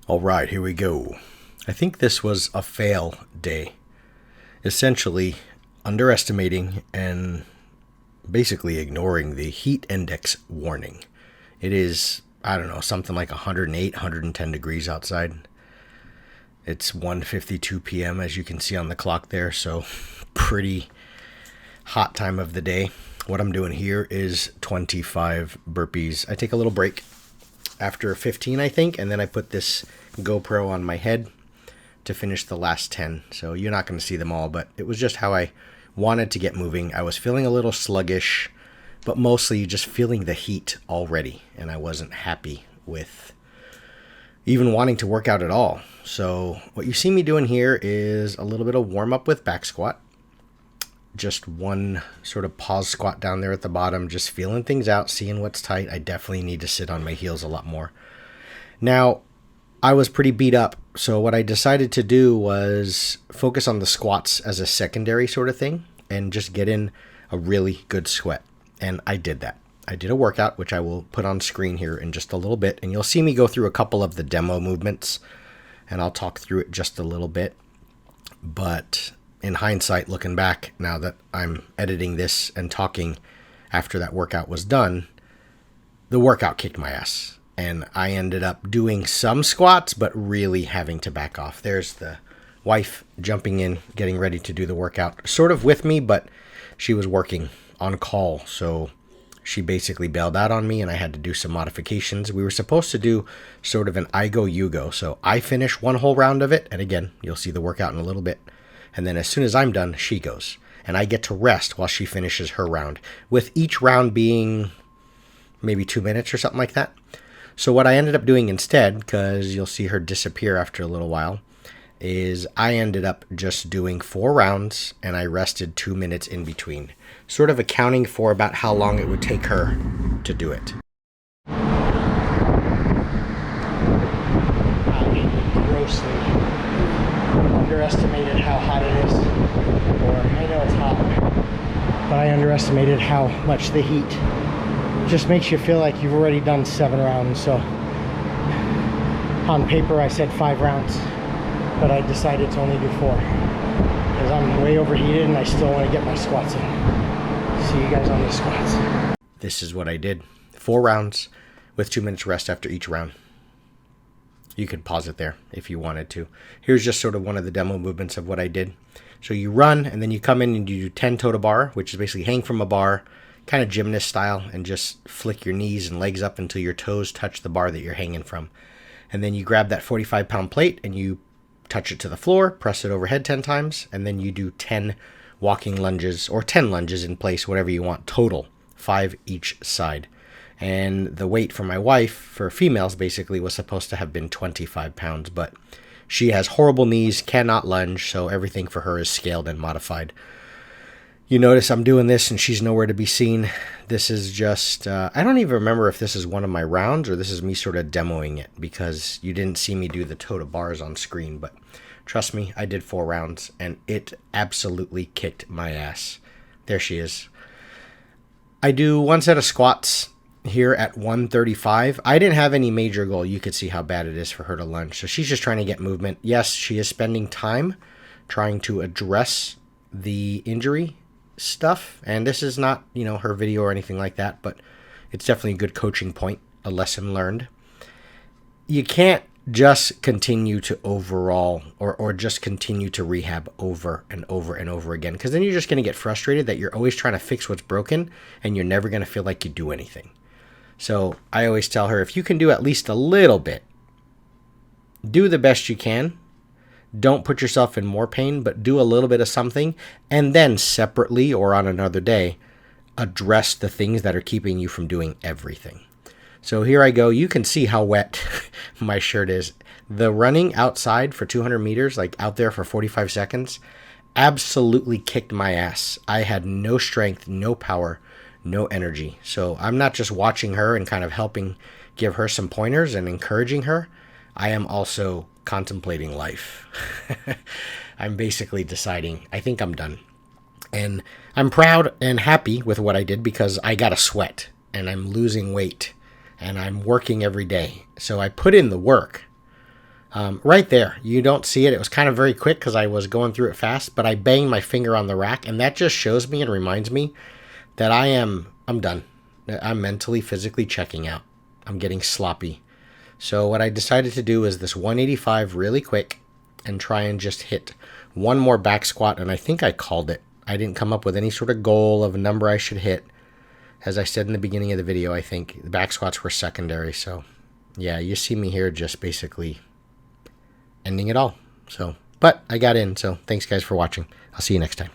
All right, here we go. I think this was a fail day. Essentially, underestimating and basically ignoring the heat index warning. It is, I don't know, something like 108, 110 degrees outside. It's 1:52 p.m. as you can see on the clock there, so pretty hot time of the day. What I'm doing here is 25 burpees. I take a little break after 15, I think, and then I put this GoPro on my head to finish the last 10. So you're not going to see them all, but it was just how I wanted to get moving. I was feeling a little sluggish, but mostly just feeling the heat already, and I wasn't happy with even wanting to work out at all. So what you see me doing here is a little bit of warm up with back squat. Just one sort of pause squat down there at the bottom, just feeling things out, seeing what's tight. I definitely need to sit on my heels a lot more. Now, I was pretty beat up, so what I decided to do was focus on the squats as a secondary sort of thing and just get in a really good sweat. And I did that. I did a workout, which I will put on screen here in just a little bit, and you'll see me go through a couple of the demo movements, and I'll talk through it just a little bit. But in hindsight, looking back, now that I'm editing this and talking after that workout was done, the workout kicked my ass. And I ended up doing some squats, but really having to back off. There's the wife jumping in, getting ready to do the workout, sort of with me, but she was working on call. So she basically bailed out on me, and I had to do some modifications. We were supposed to do sort of an I go, you go. So I finish one whole round of it. And again, you'll see the workout in a little bit. And then as soon as I'm done, she goes. And I get to rest while she finishes her round, with each round being maybe 2 minutes or something like that. So what I ended up doing instead, because you'll see her disappear after a little while, is I ended up just doing 4 rounds, and I rested 2 minutes in between, sort of accounting for about how long it would take her to do it. I grossly underestimated how hot it is, or I know it's hot, but I underestimated how much the heat just makes you feel like you've already done 7 rounds. So on paper I said 5 rounds, but I decided to only do 4 because I'm way overheated and I still want to get my squats in. See you guys on the squats. This is what I did. 4 rounds with 2 minutes rest after each round. You could pause it there if you wanted to. Here's just sort of one of the demo movements of what I did. So you run, and then you come in and you do 10 toe to bar, which is basically hang from a bar, kind of gymnast style, and just flick your knees and legs up until your toes touch the bar that you're hanging from. And then you grab that 45-pound plate and you touch it to the floor, press it overhead 10 times, and then you do 10 walking lunges, or 10 lunges in place, whatever you want, total, 5 each side. And the weight for my wife, for females basically, was supposed to have been 25 pounds, but she has horrible knees, cannot lunge, so everything for her is scaled and modified. You notice I'm doing this and she's nowhere to be seen. This is just, I don't even remember if this is one of my rounds or this is me sort of demoing it, because you didn't see me do the toe to bars on screen, but trust me, I did 4 rounds and it absolutely kicked my ass. There she is. I do 1 set of squats here at 135. I didn't have any major goal. You could see how bad it is for her to lunge. So she's just trying to get movement. Yes, she is spending time trying to address the injury stuff. And this is not, her video or anything like that, but it's definitely a good coaching point, a lesson learned. You can't just continue to overall or just continue to rehab over and over and over again, because then you're just going to get frustrated that you're always trying to fix what's broken and you're never going to feel like you do anything. So I always tell her, if you can do at least a little bit, do the best you can. Don't put yourself in more pain, but do a little bit of something, and then separately or on another day, address the things that are keeping you from doing everything. So here I go. You can see how wet my shirt is. The running outside for 200 meters, like out there for 45 seconds, absolutely kicked my ass. I had no strength, no power, no energy. So I'm not just watching her and kind of helping give her some pointers and encouraging her. I am also contemplating life. I'm basically deciding, I think I'm done. And I'm proud and happy with what I did, because I got a sweat and I'm losing weight and I'm working every day. So I put in the work. Right there. You don't see it. It was kind of very quick because I was going through it fast, but I banged my finger on the rack, and that just shows me and reminds me that I'm done. I'm mentally, physically checking out. I'm getting sloppy. So what I decided to do is this 185 really quick and try and just hit one more back squat, and I think I called it. I didn't come up with any sort of goal of a number I should hit. As I said in the beginning of the video, I think the back squats were secondary. So yeah, you see me here just basically ending it all. So, but I got in. So thanks guys for watching. I'll see you next time.